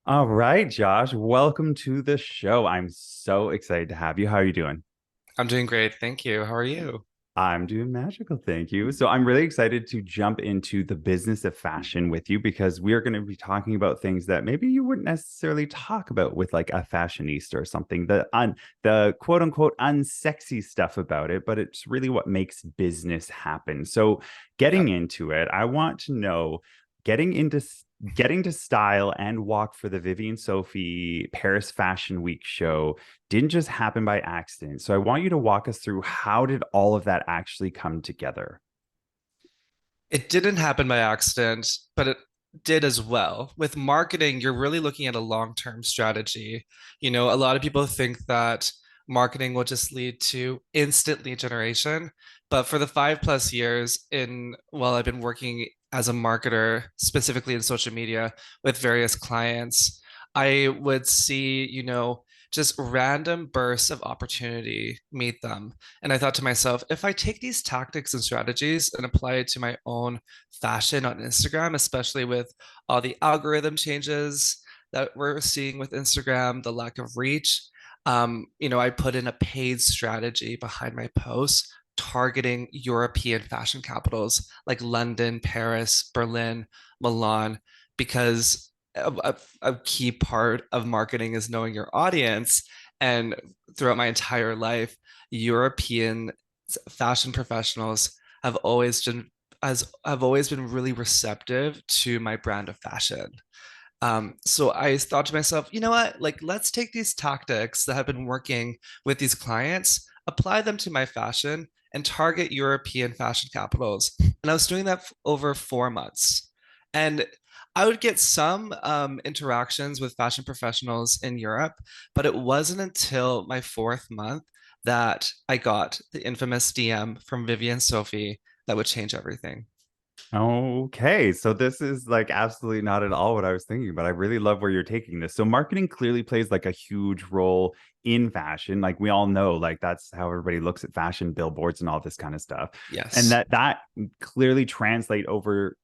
All right, Josh, welcome to the show. I'm so excited to have you. How are you doing? I'm doing great. Thank you. How are you? I'm doing magical, thank you. So I'm really excited to jump into the business of fashion with you because we are going to be talking about things that maybe you wouldn't necessarily talk about with like a fashionista or something. The quote unquote unsexy stuff about it, but it's really what makes business happen. So Yeah. getting into it, I want to know getting into getting to style and walk for the Vivien Sophie Paris Fashion Week show didn't just happen by accident. So I want you to walk us through how did all of that actually come together? It didn't happen by accident, but it did as well. With marketing, you're really looking at a long-term strategy. A lot of people think that marketing will just lead to instant lead generation, but for the 5+ years while I've been working as a marketer, specifically in social media with various clients, I would see, just random bursts of opportunity meet them. And I thought to myself, if I take these tactics and strategies and apply it to my own fashion on Instagram, especially with all the algorithm changes that we're seeing with Instagram, the lack of reach, I put in a paid strategy behind my posts targeting European fashion capitals like London, Paris, Berlin, Milan, because a key part of marketing is knowing your audience. And throughout my entire life, European fashion professionals have always been have always been really receptive to my brand of fashion. So I thought to myself, you know what? Like, let's take these tactics that have been working with these clients, apply them to my fashion, and target European fashion capitals. And I was doing that over 4 months. And I would get some interactions with fashion professionals in Europe, but it wasn't until my fourth month that I got the infamous DM from Vivien Sophie that would change everything. Okay, so this is like absolutely not at all what I was thinking, but I really love where you're taking this. So marketing clearly plays like a huge role in fashion. Like we all know, like that's how everybody looks at fashion billboards and all this kind of stuff. And Yes. that clearly translates over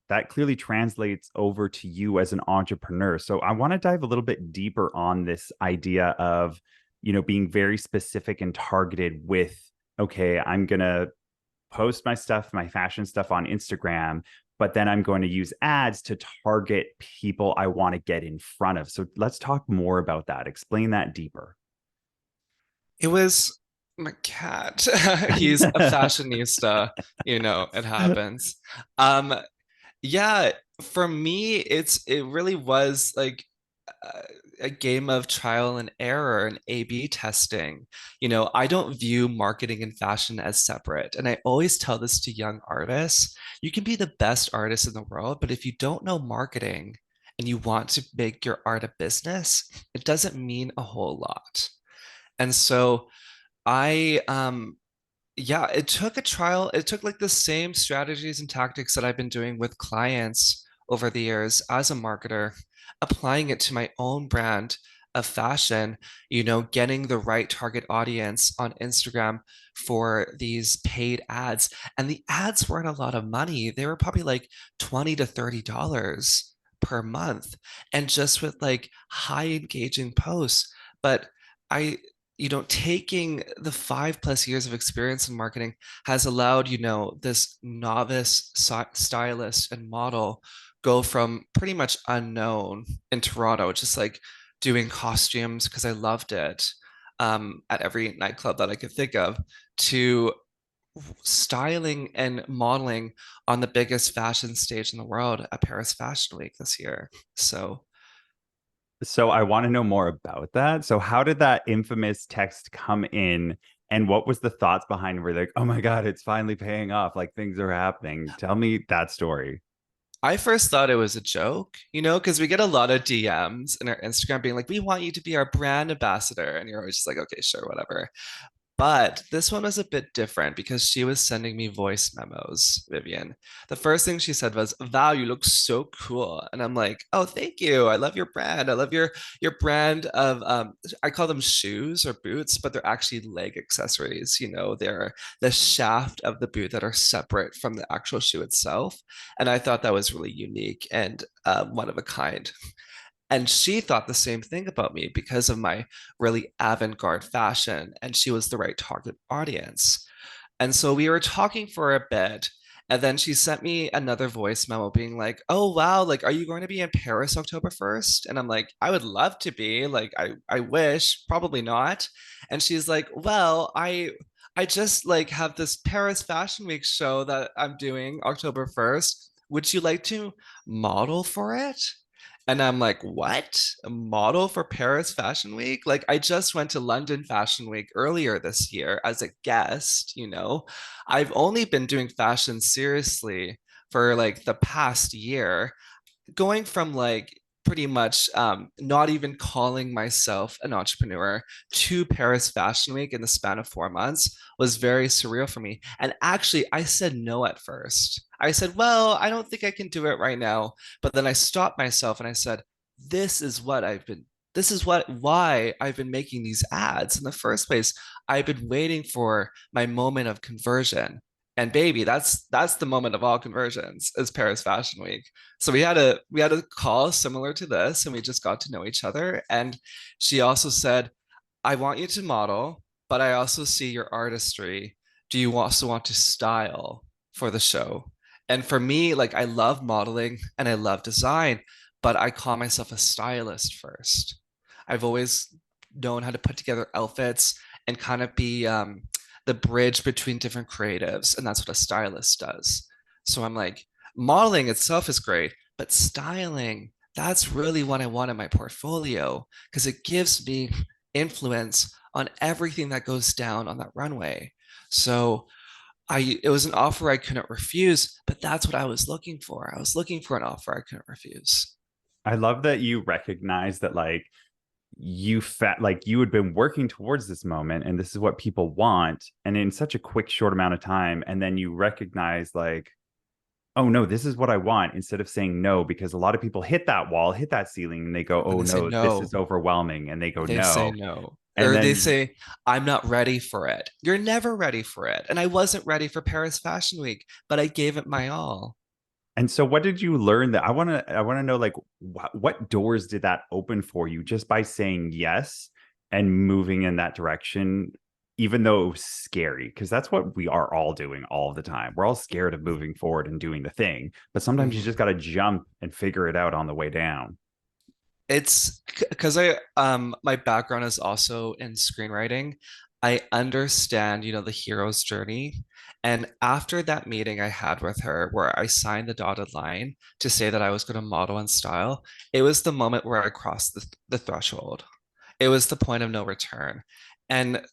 to you as an entrepreneur. So I want to dive a little bit deeper on this idea of, being very specific and targeted with, okay, I'm gonna post my stuff, my fashion stuff on Instagram, but then I'm going to use ads to target people I want to get in front of. So let's talk more about that. Explain that deeper. It was my cat. He's a fashionista, it happens. Um, yeah, for me, it really was like a, a game of trial and error and A/B testing. I don't view marketing and fashion as separate. And I always tell this to young artists. You can be the best artist in the world, but if you don't know marketing and you want to make your art a business, it doesn't mean a whole lot. And so I yeah, it took a trial. It took like the same strategies and tactics that I've been doing with clients over the years as a marketer, applying it to my own brand of fashion, getting the right target audience on Instagram for these paid ads. And the ads weren't a lot of money. They were probably like 20 to $30 per month. And just with like high engaging posts. But I taking the 5+ years of experience in marketing has allowed, this novice stylist and model go from pretty much unknown in Toronto, just like doing costumes because I loved it at every nightclub that I could think of, to styling and modeling on the biggest fashion stage in the world at Paris Fashion Week this year. So So I want to know more about that. So how did that infamous text come in and what was the thoughts behind where like, oh my God, it's finally paying off, like things are happening. Tell me that story. I first thought it was a joke, because we get a lot of DMs in our Instagram being like, we want you to be our brand ambassador. And you're always just like, okay, sure, whatever. But this one was a bit different because she was sending me voice memos, Vivien. The first thing she said was, "Wow, you look so cool." And I'm like, "Oh, thank you. I love your brand. I love your brand of I call them shoes or boots, but they're actually leg accessories. They're the shaft of the boot that are separate from the actual shoe itself." And I thought that was really unique and one of a kind. And she thought the same thing about me because of my really avant-garde fashion, and she was the right target audience. And so we were talking for a bit, and then she sent me another voice memo being like, "Oh wow, like are you going to be in Paris October 1st?" And I'm like, "I would love to be. Like I wish, probably not." And she's like, "Well, I just like have this Paris Fashion Week show that I'm doing October 1st. Would you like to model for it?" And I'm like, what? A model for Paris Fashion Week? Like, I just went to London Fashion Week earlier this year as a guest, you know? I've only been doing fashion seriously for like the past year, going from like pretty much not even calling myself an entrepreneur to Paris Fashion Week in the span of 4 months was very surreal for me. And actually, I said no at first. I said, well, I don't think I can do it right now. But then I stopped myself and I said, this is what I've been. This is why I've been making these ads in the first place. I've been waiting for my moment of conversion. And baby, that's the moment of all conversions is Paris Fashion Week. So we had a call similar to this, and we just got to know each other. And she also said, "I want you to model, but I also see your artistry. Do you also want to style for the show?" And for me, like I love modeling and I love design, but I call myself a stylist first. I've always known how to put together outfits and kind of be the bridge between different creatives, and that's what a stylist does. So I'm like, modeling itself is great, but styling, that's really what I want in my portfolio because it gives me influence on everything that goes down on that runway. So it was an offer I couldn't refuse, but that's what I was looking for. I was looking for an offer I couldn't refuse. I love that you recognize that like like you had been working towards this moment and this is what people want and in such a quick short amount of time and then you recognize like oh no, this is what I want instead of saying no because a lot of people hit that wall, hit that ceiling and they go And oh they say no, this no. is overwhelming and they go They say no. no. And Or they then say, I'm not ready for it. You're never ready for it. And I wasn't ready for Paris Fashion Week, but I gave it my all. and so what did you learn that I want to know like what doors did that open for you just by saying yes and moving in that direction even though it was scary because that's what we are all doing all the time. We're all scared of moving forward and doing the thing, but sometimes you Mhm. just got to jump and figure it out on the way down. It's because my background is also in screenwriting. I understand, the hero's journey. And after that meeting I had with her, where I signed the dotted line to say that I was going to model and style, it was the moment where I crossed the threshold. It was the point of no return. And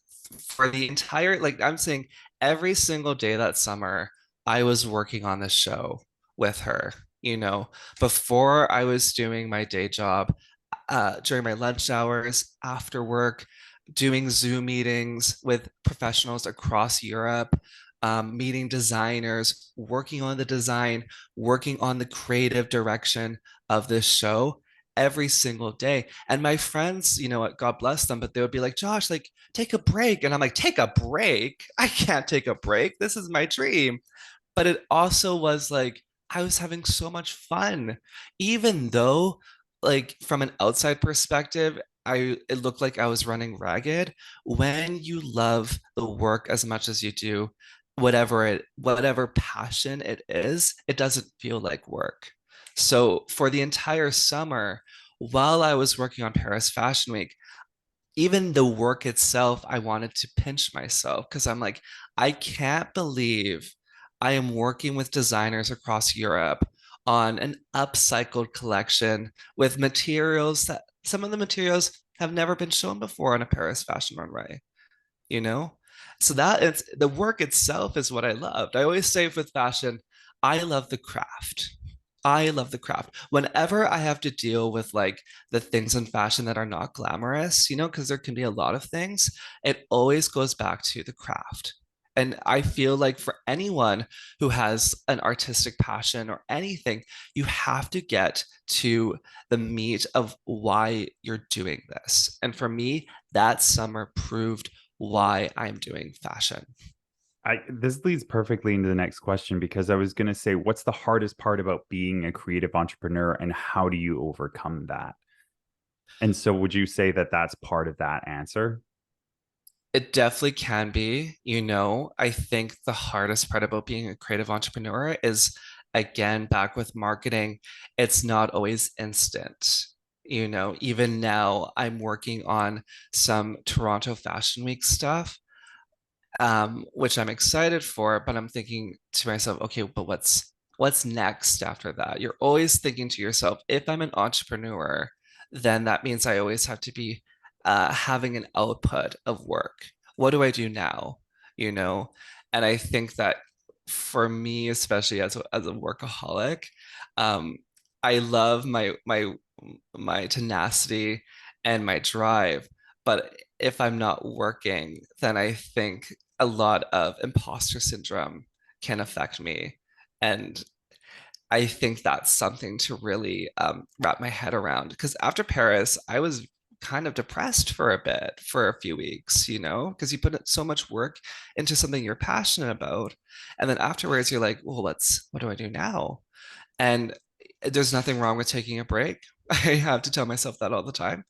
for the entire, like I'm saying, every single day that summer, I was working on this show with her. You know, before I was doing my day job, during my lunch hours, after work, doing Zoom meetings with professionals across Europe, meeting designers, working on the design, working on the creative direction of this show every single day. And my friends, God bless them, but they would be like, Josh, like, take a break. And I'm like, take a break? I can't take a break. This is my dream. But it also was like, I was having so much fun, even though, like, from an outside perspective, it looked like I was running ragged. When you love the work as much as you do, whatever passion it is, it doesn't feel like work. So for the entire summer, while I was working on Paris Fashion Week, even the work itself, I wanted to pinch myself because I'm like, I can't believe I am working with designers across Europe on an upcycled collection with materials that some of the materials have never been shown before on a Paris fashion runway, you know? So that it's the work itself is what I loved. I always say with fashion, I love the craft. I love the craft. Whenever I have to deal with like the things in fashion that are not glamorous, because there can be a lot of things, it always goes back to the craft. And I feel like for anyone who has an artistic passion or anything, you have to get to the meat of why you're doing this. And for me, that summer proved why I'm doing fashion. This leads perfectly into the next question because I was going to say, what's the hardest part about being a creative entrepreneur and how do you overcome that? And so would you say that that's part of that answer? It definitely can be. I think the hardest part about being a creative entrepreneur is, again, back with marketing, it's not always instant. Even now, I'm working on some Toronto Fashion Week stuff, which I'm excited for, but I'm thinking to myself, okay, but what's next after that? You're always thinking to yourself, if I'm an entrepreneur, then that means I always have to be having an output of work. What do I do now? You know, and I think that for me, especially as a workaholic, um, I love my tenacity and my drive, but if I'm not working, then I think a lot of imposter syndrome can affect me. And I think that's something to really wrap my head around. Because after Paris, I was kind of depressed for a bit, for a few weeks, because you put so much work into something you're passionate about. And then afterwards, you're like, well, what do I do now? And there's nothing wrong with taking a break. I have to tell myself that all the time.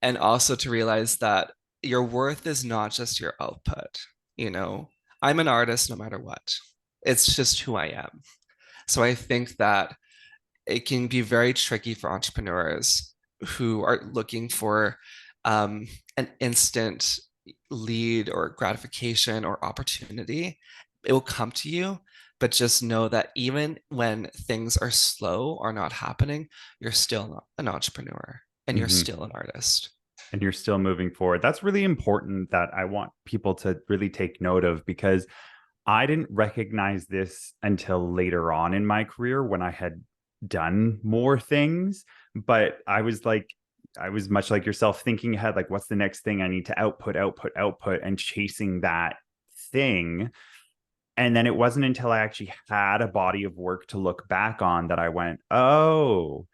And also to realize that your worth is not just your output. You know, I'm an artist no matter what. It's just who I am. So I think that it can be very tricky for entrepreneurs who are looking for an instant lead or gratification or opportunity. It will come to you, but just know that even when things are slow or not happening, you're still an entrepreneur and you're Mm-hmm. still an artist. And you're still moving forward. That's really important that I want people to really take note of, because I didn't recognize this until later on in my career when I had done more things. But I was much like yourself, thinking ahead, like, what's the next thing I need to output, output, output, and chasing that thing. And then it wasn't until I actually had a body of work to look back on that I went, oh,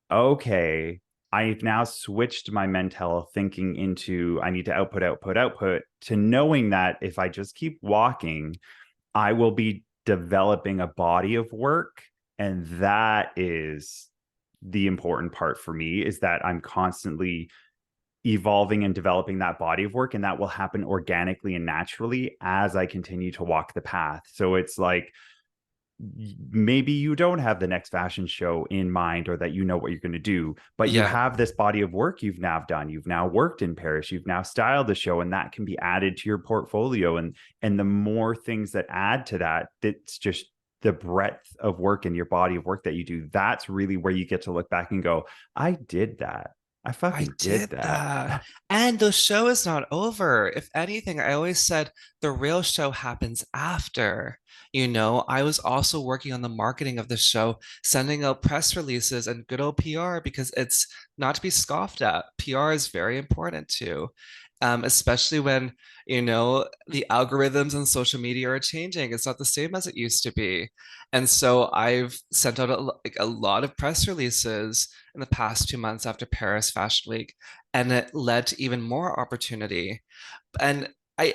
okay, I've now switched my mental thinking into I need to output, output, output, to knowing that if I just keep walking, I will be developing a body of work. And that is the important part for me, is that I'm constantly evolving and developing that body of work. And that will happen organically and naturally as I continue to walk the path. So it's like, maybe you don't have the next fashion show in mind, or that you know what you're going to do, but you Yeah, have this body of work you've now done. You've now worked in Paris, you've now styled the show, and that can be added to your portfolio. And the more things that add to that, it's just the breadth of work in your body of work that you do. That's really where you get to look back and go, I did that. I I fucking did did that. that. And the show is not over. If anything, I always said the real show happens after. I was also working on the marketing of the show, sending out press releases and good old PR, because it's not to be scoffed at. PR is very important too, especially when, the algorithms on social media are changing. It's not the same as it used to be. And so I've sent out a lot of press releases in the past 2 months after Paris Fashion Week, and it led to even more opportunity. And I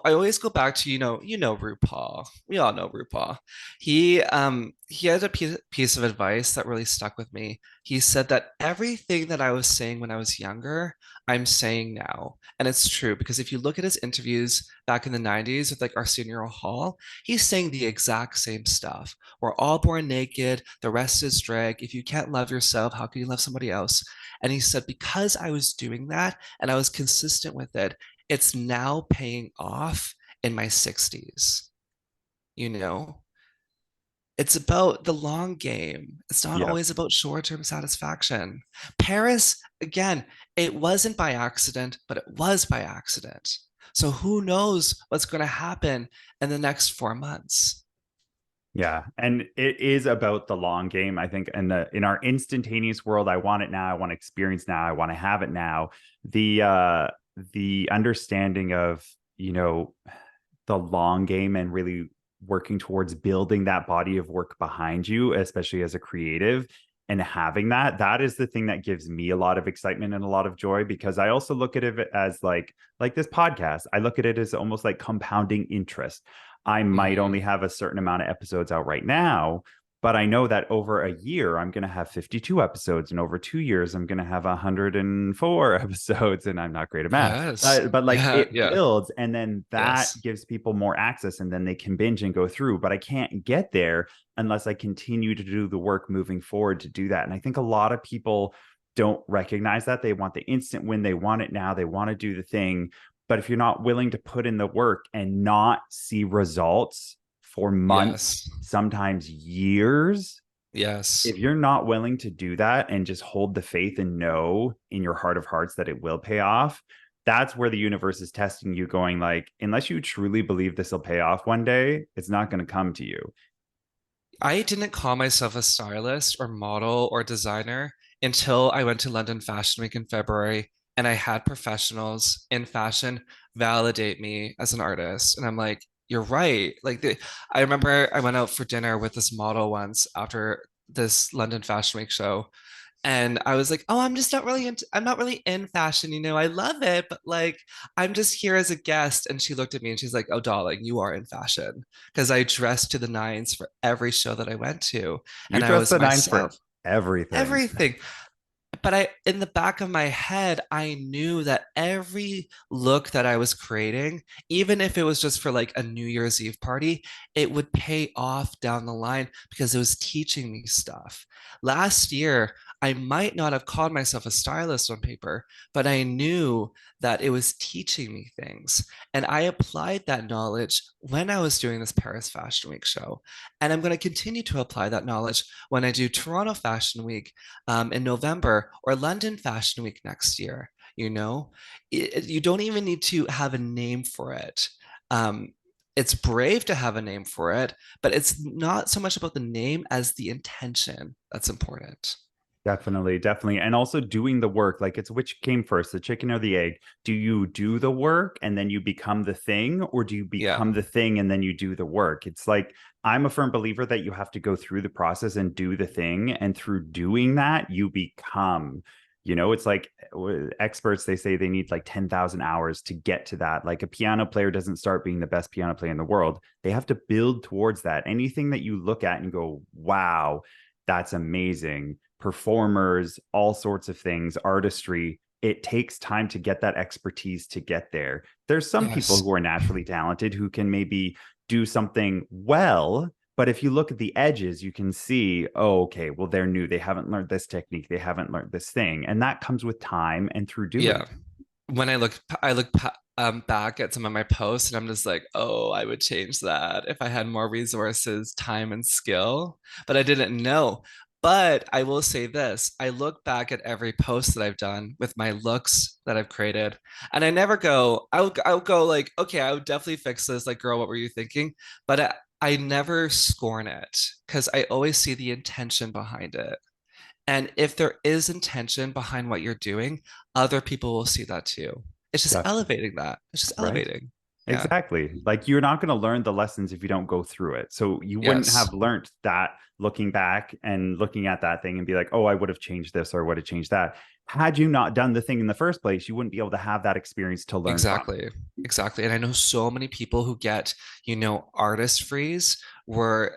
always go back to, RuPaul. We all know RuPaul. He had a piece of advice that really stuck with me. He said that everything that I was saying when I was younger, I'm saying now. And it's true, because if you look at his interviews back in the 90s with like Arsenio Hall, he's saying the exact same stuff. We're all born naked, the rest is drag. If you can't love yourself, how can you love somebody else? And he said, because I was doing that and I was consistent with it, it's now paying off in my 60s. You know, it's about the long game. It's not Yeah. always about short-term satisfaction. Paris, again, it wasn't by accident, but it was by accident. So who knows what's going to happen in the next 4 months? Yeah, and it is about the long game. I think in our instantaneous world, I want it now, I want experience now, I want to have it now. The understanding of, you know, the long game and really working towards building that body of work behind you, especially as a creative, and having that is the thing that gives me a lot of excitement and a lot of joy, because I also look at it as like this podcast. I look at it as almost like compounding interest. I might Mhm. only have a certain amount of episodes out right now, But I know that over a year, I'm going to have 52 episodes, and over 2 years, I'm going to have 104 episodes. And I'm not great at math, Yes. but like Yeah. it Yeah. builds, and then that Yes. gives people more access, and then they can binge and go through. But I can't get there unless I continue to do the work moving forward to do that. And I think a lot of people don't recognize that. They want the instant win, they want it now, they want to do the thing. But if you're not willing to put in the work and not see results for months, Yes. sometimes years, Yes. if you're not willing to do that and just hold the faith and know in your heart of hearts that it will pay off, that's where the universe is testing you, going like, unless you truly believe this will pay off one day, it's not going to come to you. I didn't call myself a stylist or model or designer until I went to London Fashion Week in February and I had professionals in fashion validate me as an artist. And I'm like, you're right. I remember I went out for dinner with this model once after this London Fashion Week show. And I was like, oh, I'm not really in fashion, I love it, but like, I'm just here as a guest. And she looked at me and she's like, oh, darling, you are in fashion. Because I dressed to the nines for every show that I went to. You And I dress was the nines for myself, everything. everything. But in the back of my head, I knew that every look that I was creating, even if it was just for like a New Year's Eve party, it would pay off down the line because it was teaching me stuff. Last year, I might not have called myself a stylist on paper, but I knew that it was teaching me things. And I applied that knowledge when I was doing this Paris Fashion Week show. And I'm going to continue to apply that knowledge when I do Toronto Fashion Week in November, or London Fashion Week next year. You don't even need to have a name for it. Um, it's brave to have a name for it, but it's not so much about the name as the intention that's important. Definitely, definitely. And also doing the work. Like, it's which came first, the chicken or the egg? Do you do the work and then you become the thing, or do you Yeah, become the thing and then you do the work? It's like, I'm a firm believer that you have to go through the process and do the thing. And through doing that, you become. It's like experts, they say they need like 10,000 hours to get to that. Like, a piano player doesn't start being the best piano player in the world. They have to build towards that. Anything that you look at and go, wow, that's amazing. Performers, all sorts of things, artistry. It takes time to get that expertise to get there. There's some people yes, who are naturally talented who can maybe do something well, but if you look at the edges, you can see, oh, okay, well, they're new. They haven't learned this technique. They haven't learned this thing. And that comes with time and through doing. yeah. When I look back at some of my posts, and I'm just like, oh, I would change that if I had more resources, time, and skill. But I didn't know. But I will say this: I look back at every post that I've done with my looks that I've created, and I never go. I'll go like, okay, I would definitely fix this. Like, girl, what were you thinking? But I never scorn it because I always see the intention behind it. And if there is intention behind what you're doing, other people will see that too. It's just Definitely. elevating that. It's just Right. elevating. Yeah. Exactly. Like, you're not going to learn the lessons if you don't go through it. So you wouldn't Yes. have learned that looking back and looking at that thing and be like, oh, I would have changed this or I would have changed that. Had you not done the thing in the first place, you wouldn't be able to have that experience to learn from. Exactly. Exactly. And I know so many people who get, artist freeze where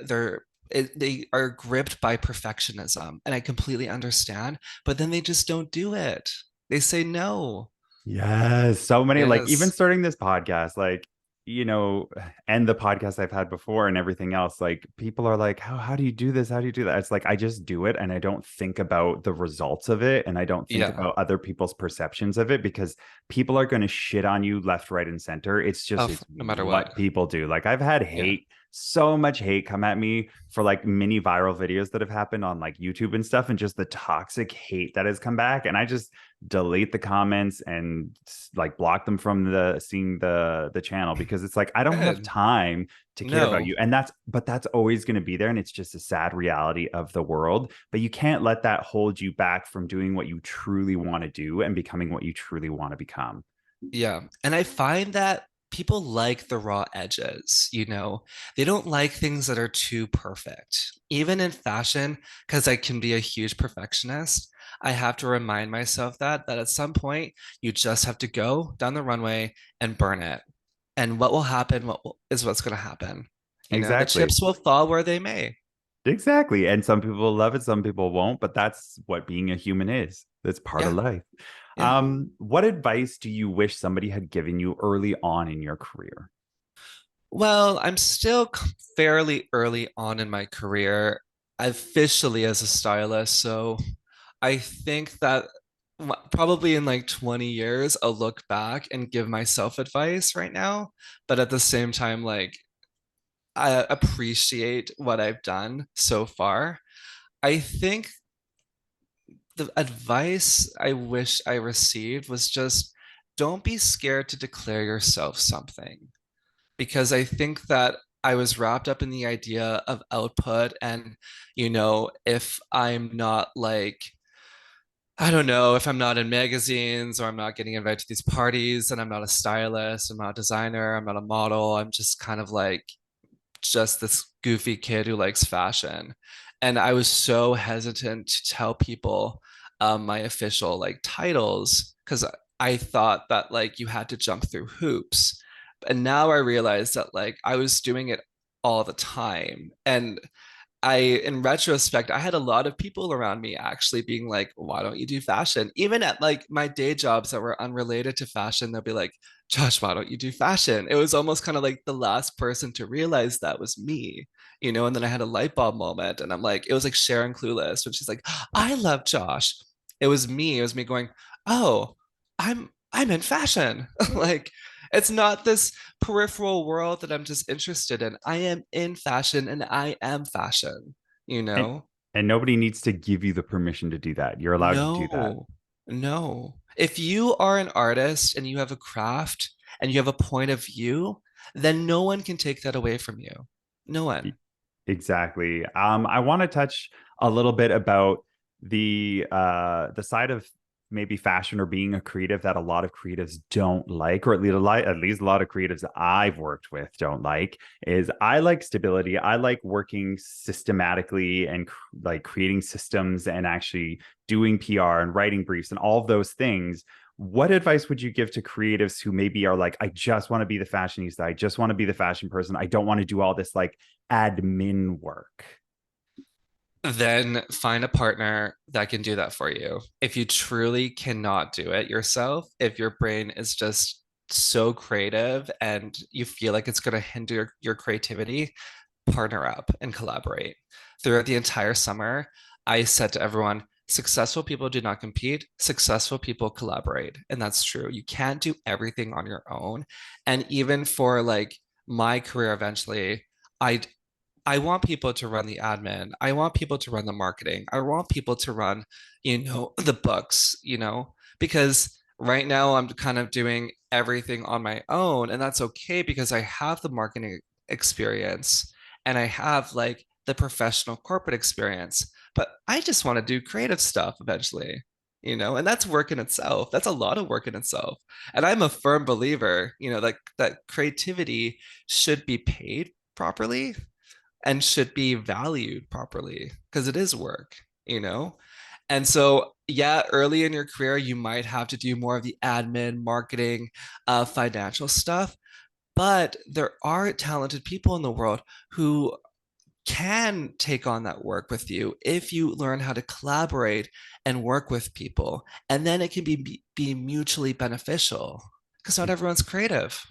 they are gripped by perfectionism. And I completely understand, but then they just don't do it. They say no. Yes, so many, like, even Yes. starting this podcast, like, you know, and the podcast I've had before and everything else, like, people are like, how do you do this? How do you do that? It's like, I just do it and I don't think about the results of it, and I don't think Yeah. about other people's perceptions of it, because people are going to shit on you left, right, and center. It's No matter what what. people do. Like, I've had Yeah. hate, so much hate come at me for like mini viral videos that have happened on like YouTube and stuff, and just the toxic hate that has come back. And I just delete the comments and like block them from the seeing the channel, because it's like, I don't have Good. time to care about No. you. And that's always going to be there, and it's just a sad reality of the world. But you can't let that hold you back from doing what you truly want to do and becoming what you truly want to become. Yeah. And I find that people like the raw edges. They don't like things that are too perfect. Even in fashion, because I can be a huge perfectionist, I have to remind myself that at some point you just have to go down the runway and burn it. And what will happen is what's going to happen. The Exactly. chips will fall where they may. Exactly. And some people love it, some people won't, but that's what being a human is. That's part of Yeah, life. yeah. What advice do you wish somebody had given you early on in your career? Well, I'm still fairly early on in my career, officially as a stylist. So I think that probably in like 20 years, I'll look back and give myself advice right now. But at the same time, like, I appreciate what I've done so far. I think the advice I wish I received was just don't be scared to declare yourself something. Because I think that I was wrapped up in the idea of output and, if I'm not like, I don't know, if I'm not in magazines or I'm not getting invited to these parties, and I'm not a stylist, I'm not a designer, I'm not a model, I'm just kind of like just this goofy kid who likes fashion. And I was so hesitant to tell people my official like titles because I thought that like you had to jump through hoops. And now I realize that like I was doing it all the time. And in retrospect, I had a lot of people around me actually being like, why don't you do fashion? Even at like my day jobs that were unrelated to fashion, they'll be like, Josh, why don't you do fashion? It was almost kind of like the last person to realize that was me, and then I had a light bulb moment and I'm like, it was like Sharon Clueless when she's like, I love Josh. It was me. It was me going, oh, I'm in fashion. Like, it's not this peripheral world that I'm just interested in. I am in fashion and I am fashion, you And know? and nobody needs to give you the permission to do that. You're allowed to do that. No, no. If you are an artist and you have a craft and you have a point of view, then no one can take that away from you. No E- one. Exactly. I want to touch a little bit about the side of maybe fashion or being a creative that a lot of creatives don't like, or at least a lot of creatives that I've worked with don't like, is I like stability. I like working systematically and like creating systems and actually doing PR and writing briefs and all of those things. What advice would you give to creatives who maybe are like, I just want to be the fashionista, I just want to be the fashion person, I don't want to do all this like admin work? Then find a partner that can do that for you. If you truly cannot do it yourself, if your brain is just so creative and you feel like it's going to hinder your creativity, partner up and collaborate. Throughout the entire summer, I said to everyone, successful people do not compete, successful people collaborate. And that's true. You can't do everything on your own. And even for like my career eventually, I I want people to run the admin. I want people to run the marketing. I want people to run, the books, because right now I'm kind of doing everything on my own. And that's okay because I have the marketing experience and I have like the professional corporate experience. But I just want to do creative stuff eventually, and that's work in itself. That's a lot of work in itself. And I'm a firm believer, that creativity should be paid properly and should be valued properly because it is work. And so, yeah, early in your career, you might have to do more of the admin, marketing, financial stuff. But there are talented people in the world who can take on that work with you if you learn how to collaborate and work with people. And then it can be mutually beneficial because not everyone's creative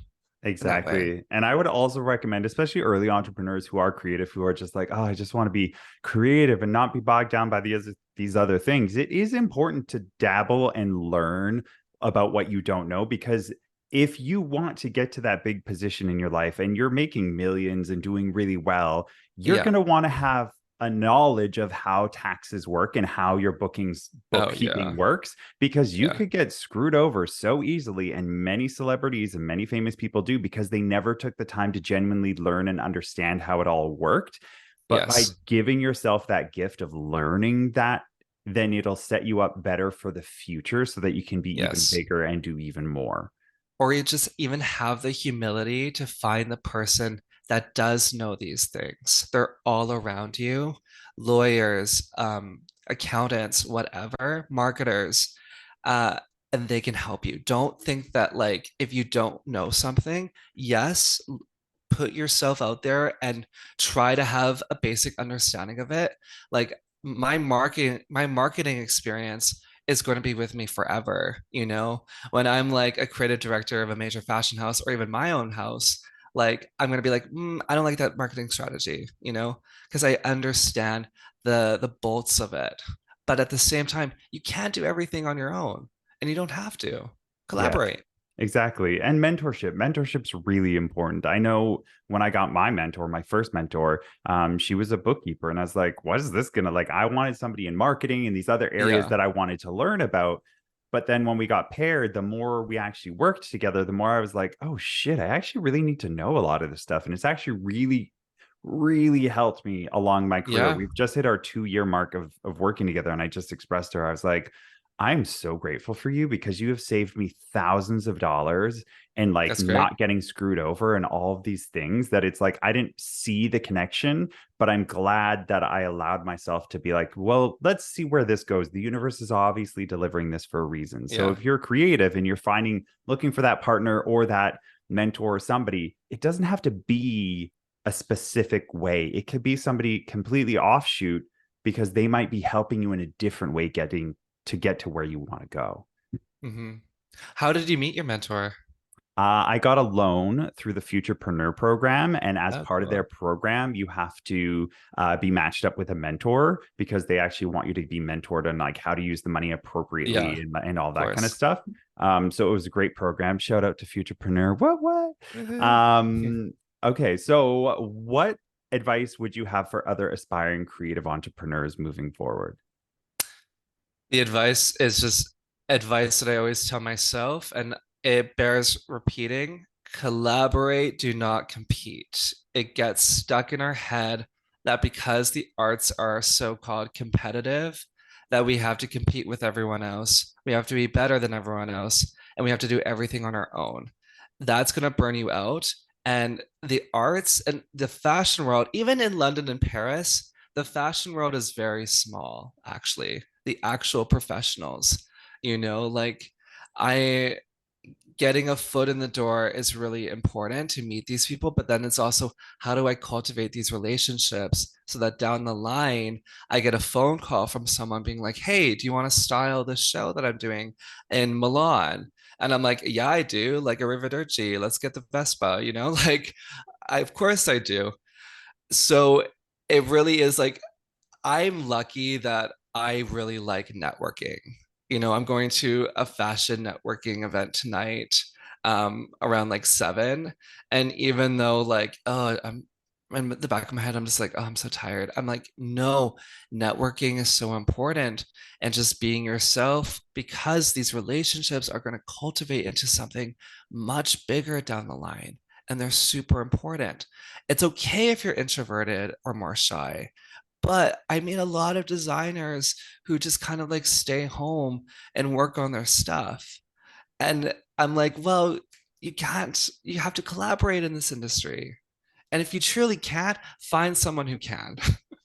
in that way. Exactly. And I would also recommend, especially early entrepreneurs who are creative, who are just like, oh, I just want to be creative and not be bogged down by these other things. It is important to dabble and learn about what you don't know, because if you want to get to that big position in your life and you're making millions and doing really well, you're Yeah. going to want to have a knowledge of how taxes work and how your Oh, bookkeeping yeah. works, because you Yeah. could get screwed over so easily. And many celebrities and many famous people do, because they never took the time to genuinely learn and understand how it all worked. But by Yes. giving yourself that gift of learning that, then it'll set you up better for the future so that you can be even Yes. bigger and do even more. Or you just even have the humility to find the person that does know these things. They're all around you, lawyers, accountants, whatever, marketers, uh, and they can help you. Don't think that like if you don't know something, yes, put yourself out there and try to have a basic understanding of it. Like my marketing experience is going to be with me forever, you know? When I'm like a creative director of a major fashion house or even my own house, like I'm going to be like, I don't like that marketing strategy, you know, because I understand the bolts of it. But at the same time, you can't do everything on your own, and you don't have to. Yeah. Collaborate. Exactly. And mentorship's really important. I know when I got my mentor, my first mentor, she was a bookkeeper. And I was like, what is this gonna like? I wanted somebody in marketing and these other areas Yeah. that I wanted to learn about. But then when we got paired, the more we actually worked together, the more I was like, oh shit, I actually really need to know a lot of this stuff. And it's actually really, really helped me along my career. Yeah. We've just hit our 2 year mark of working together. And I just expressed to her, I was like, I'm so grateful for you because you have saved me thousands of dollars and like That's great. not getting screwed over and all of these things that it's like I didn't see the connection, but I'm glad that I allowed myself to be like, well, let's see where this goes. The universe is obviously delivering this for a reason. So Yeah. if you're creative and you're looking for that partner or that mentor or somebody, it doesn't have to be a specific way. It could be somebody completely offshoot because they might be helping you in a different way get to where you want to go. Hmm. How did you meet your mentor? I got a loan through the Futurepreneur program, and as Oh, part of their cool. program, you have to be matched up with a mentor because they actually want you to be mentored on like how to use the money Yeah, appropriately and all of that kind of course. stuff. So it was a great program. Shout out to Futurepreneur. What? Woohoo. Um, okay, so what advice would you have for other aspiring creative entrepreneurs moving forward? The advice is just advice that I always tell myself, and it bears repeating. Collaborate, do not compete. It gets stuck in our head that because the arts are so-called competitive, that we have to compete with everyone else. We have to be better than everyone else, and we have to do everything on our own. That's going to burn you out. And the arts and the fashion world, even in London and Paris, the fashion world is very small, actually. The actual professionals, like I getting a foot in the door is really important to meet these people, but then it's also how do I cultivate these relationships so that down the line I get a phone call from someone being like, hey, do you want to style this show that I'm doing in Milan? And I'm like, yeah, I do, like a Arrivederci, let's get the Vespa, like of course I do. So it really is like I'm lucky that I really like networking. I'm going to a fashion networking event tonight, around like 7. And even though like, I'm in the back of my head, I'm just like, oh, I'm so tired. I'm like, no, networking is so important and just being yourself because these relationships are going to cultivate into something much bigger down the line. And they're super important. It's okay if you're introverted or more shy, but I meet a lot of designers who just kind of like stay home and work on their stuff. And I'm like, well, you can't, you have to collaborate in this industry. And if you truly can't, find someone who can.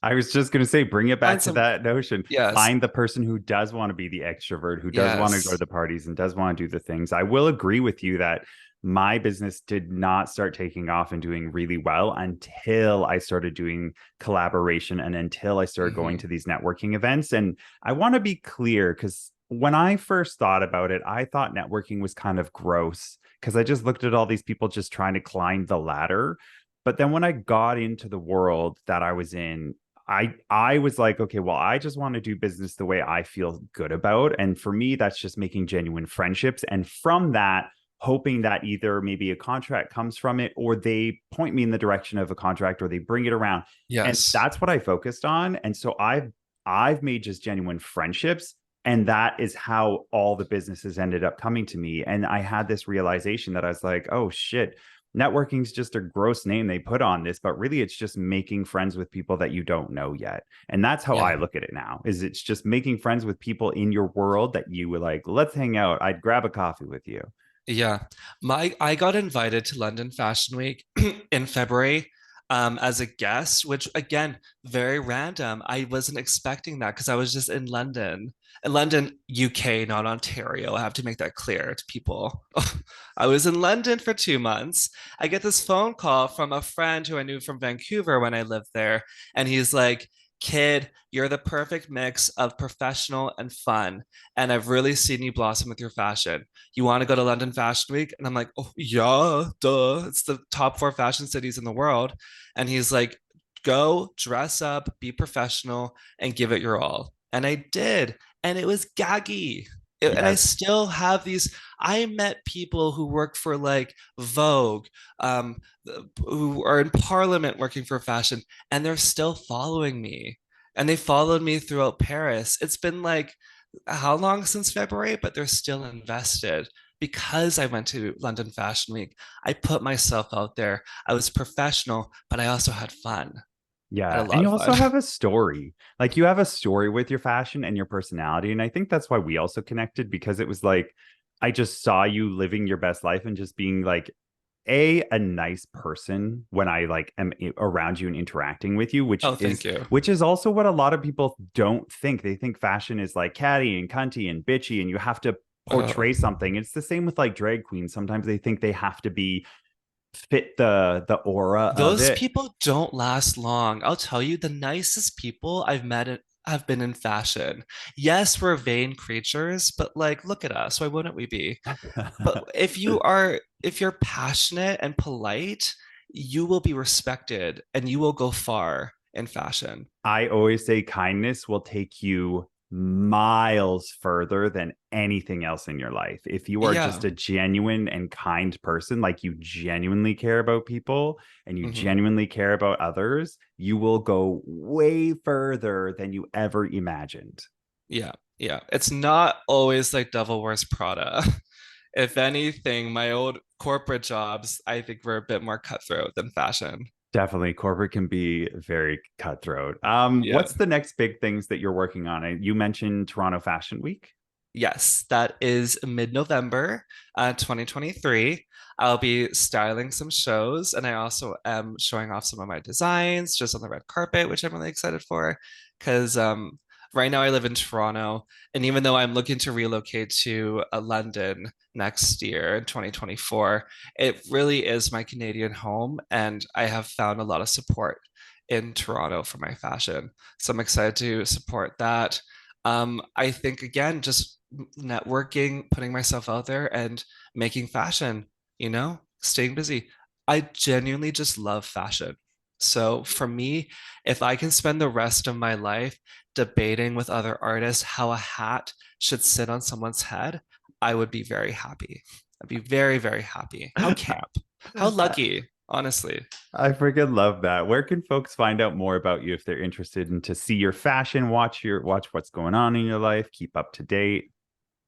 I was just going to say, bring it Find back to some, that notion. yes, Find the person who does want to be the extrovert, who does want to go to yes, the parties and does want to do the things. I will agree with you that my business did not start taking off and doing really well until I started doing collaboration and until I started going hmm, to these networking events. And I want to be clear because when I first thought about it, I thought networking was kind of gross because I just looked at all these people just trying to climb the ladder. But then when I got into the world that I was in, I was like, okay, well, I just want to do business the way I feel good about. And for me, that's just making genuine friendships. And from that, hoping that either maybe a contract comes from it or they point me in the direction of a contract or they bring it around. And yes, that's what I focused on. And so I've made just genuine friendships. And that is how all the businesses ended up coming to me. And I had this realization that I was like, oh shit, networking is just a gross name they put on this, but really it's just making friends with people that you don't know yet. And that's how yeah, I look at it now, is it's just making friends with people in your world that you were like, let's hang out. I'd grab a coffee with you. yeah. I got invited to London Fashion Week in February. as a guest, which again, very random. I wasn't expecting that because I was just in London, UK, not Ontario. I have to make that clear to people. I was in London for 2 months. I get this phone call from a friend who I knew from Vancouver when I lived there. And he's like, Kid, you're the perfect mix of professional and fun. And I've really seen you blossom with your fashion. You want to go to London Fashion Week? And I'm like, oh, yeah, duh. It's the top 4 fashion cities in the world. And he's like, go dress up, be professional, and give it your all. And I did. And it was gaggy. And I Yes. still have these. I met people who work for like Vogue, um, who are in Parliament working for fashion, and they're still following me. And they followed me throughout Paris. It's been like how long since February, but they're still invested because I went to London Fashion Week. I put myself out there. I was professional, but I also had fun. I had Yeah. a And lot you of also fun. have a story. Like you have a story with your fashion and your personality. And I think that's why we also connected because it was like, I just saw you living your best life and just being like a nice person when I like am around you and interacting with you, Oh, thank you. which is also what a lot of people don't think. They think fashion is like catty and cunty and bitchy, and you have to Uh, portray something. It's the same with like drag queens. Sometimes they think they have to be fit the aura of those it. people don't last long. I'll tell you, the nicest people I've have been in fashion. Yes, we're vain creatures, but like, look at us. Why wouldn't we be? But if you're passionate and polite, you will be respected and you will go far in fashion. I always say kindness will take you miles further than anything else in your life. If you are Yeah. just a genuine and kind person, like you genuinely care about people and you Hmm. genuinely care about others, you will go way further than you ever imagined. Yeah. Yeah. It's not always like Devil Wears Prada. If anything, my old corporate jobs, I think were a bit more cutthroat than fashion. Definitely, corporate can be very cutthroat. Yeah. What's the next big things that you're working on? You mentioned Toronto Fashion Week. Yes, that is mid-November, 2023. I'll be styling some shows, and I also am showing off some of my designs just on the red carpet, which I'm really excited for. Because right now I live in Toronto, and even though I'm looking to relocate to London next year in 2024, it really is my Canadian home, and I have found a lot of support in Toronto for my fashion. So I'm excited to support that. I think again, just networking, putting myself out there and making fashion, staying busy. I genuinely just love fashion. So for me, if I can spend the rest of my life debating with other artists how a hat should sit on someone's head, I would be very happy. I'd be very, very happy. How camp, how lucky, honestly. I freaking love that. Where can folks find out more about you if they're interested in to see your fashion, watch what's going on in your life, keep up to date?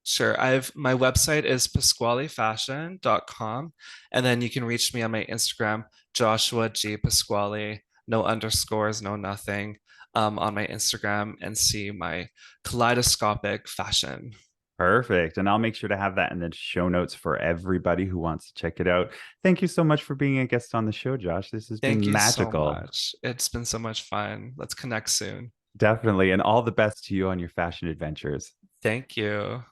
Sure. I've my website is pasqualefashion.com. And then you can reach me on my Instagram, Joshua G. Pasquale, no underscores, no nothing, on my Instagram and see my kaleidoscopic fashion. Perfect. And I'll make sure to have that in the show notes for everybody who wants to check it out. Thank you so much for being a guest on the show, Josh. This has Thank been you so magical. much. It's been so much fun. Let's connect soon. Definitely. And all the best to you on your fashion adventures. Thank you.